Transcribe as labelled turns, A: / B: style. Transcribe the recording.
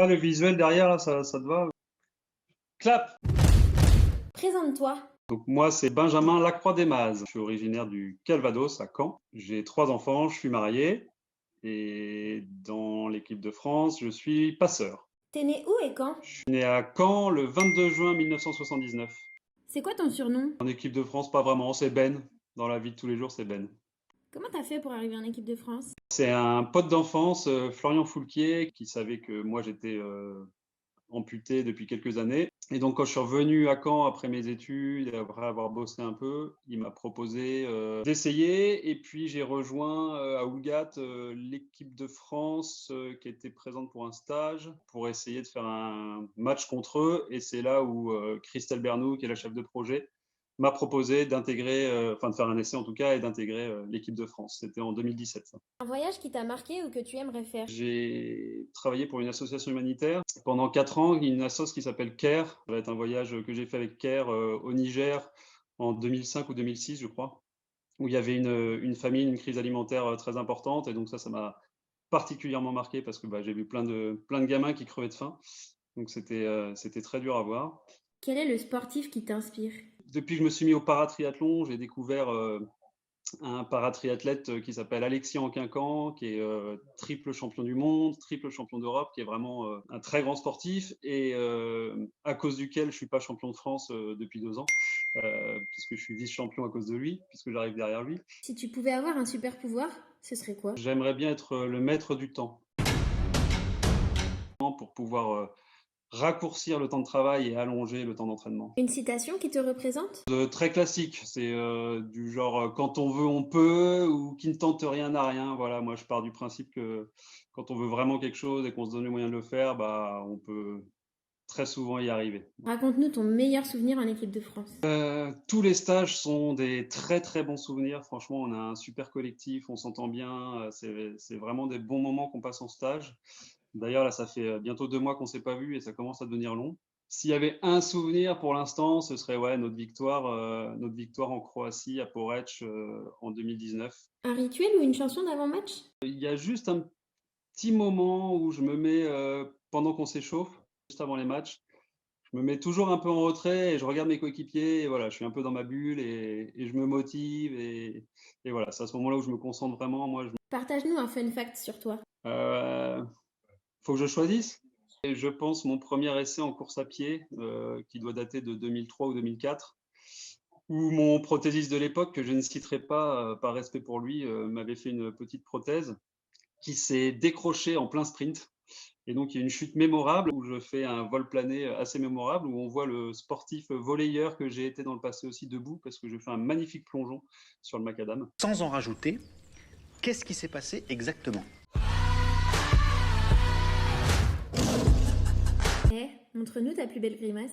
A: Là, le visuel derrière, là, ça te va? Clap!
B: Présente-toi.
A: Donc moi, c'est Benjamin Lacroix-Desmazes. Je suis originaire du Calvados, à Caen. J'ai 3 enfants, je suis marié. Et dans l'équipe de France, je suis passeur.
B: T'es né où et quand?
A: Je suis né à Caen le 22 juin 1979.
B: C'est quoi ton surnom?
A: En équipe de France, pas vraiment, c'est Ben. Dans la vie de tous les jours, c'est Ben.
B: Comment t'as fait pour arriver en équipe de France?
A: C'est un pote d'enfance, Florian Foulquier, qui savait que moi j'étais amputé depuis quelques années. Et donc quand je suis revenu à Caen après mes études, et après avoir bossé un peu, il m'a proposé d'essayer. Et puis j'ai rejoint à Ougat l'équipe de France qui était présente pour un stage pour essayer de faire un match contre eux. Et c'est là où Christelle Bernoux, qui est la chef de projet, m'a proposé d'intégrer, enfin de faire un essai en tout cas, et d'intégrer l'équipe de France. C'était en 2017. Ça.
B: Un voyage qui t'a marqué ou que tu aimerais faire?
A: J'ai travaillé pour une association humanitaire pendant 4 ans, une association qui s'appelle CARE. Ça va être un voyage que j'ai fait avec CARE au Niger en 2005 ou 2006, je crois, où il y avait une famine, une crise alimentaire très importante. Et donc ça m'a particulièrement marqué parce que j'ai vu plein de gamins qui crevaient de faim. Donc c'était très dur à voir.
B: Quel est le sportif qui t'inspire?
A: Depuis que je me suis mis au paratriathlon, j'ai découvert un paratriathlète qui s'appelle Alexis Anquincan, qui est triple champion du monde, triple champion d'Europe, qui est vraiment un très grand sportif et à cause duquel je suis pas champion de France depuis 2 ans, puisque je suis vice-champion à cause de lui, puisque j'arrive derrière lui.
B: Si tu pouvais avoir un super pouvoir, ce serait quoi?
A: J'aimerais bien être le maître du temps pour pouvoir raccourcir le temps de travail et allonger le temps d'entraînement.
B: Une citation qui te représente?
A: Très classique, c'est du genre quand on veut, on peut, ou qui ne tente rien n'a rien. Voilà, moi je pars du principe que quand on veut vraiment quelque chose et qu'on se donne les moyens de le faire, on peut très souvent y arriver.
B: Raconte-nous ton meilleur souvenir en équipe de France.
A: Tous les stages sont des très très bons souvenirs. Franchement, on a un super collectif, on s'entend bien. C'est vraiment des bons moments qu'on passe en stage. D'ailleurs, là, ça fait bientôt 2 mois qu'on ne s'est pas vu et ça commence à devenir long. S'il y avait un souvenir pour l'instant, ce serait notre victoire en Croatie à Poreč en 2019.
B: Un rituel ou une chanson d'avant-match?
A: Il y a juste un petit moment où je me mets, pendant qu'on s'échauffe, juste avant les matchs, je me mets toujours un peu en retrait et je regarde mes coéquipiers et voilà, je suis un peu dans ma bulle et je me motive et voilà, c'est à ce moment-là où je me concentre vraiment. Moi,
B: Partage-nous un fun fact sur toi.
A: faut que je choisisse. Et je pense mon premier essai en course à pied, qui doit dater de 2003 ou 2004, où mon prothésiste de l'époque, que je ne citerai pas par respect pour lui, m'avait fait une petite prothèse qui s'est décrochée en plein sprint. Et donc il y a une chute mémorable où je fais un vol plané assez mémorable, où on voit le sportif volleyeur que j'ai été dans le passé aussi debout, parce que je fais un magnifique plongeon sur le macadam.
C: Sans en rajouter, qu'est-ce qui s'est passé exactement?
B: Montre-nous ta plus belle grimace.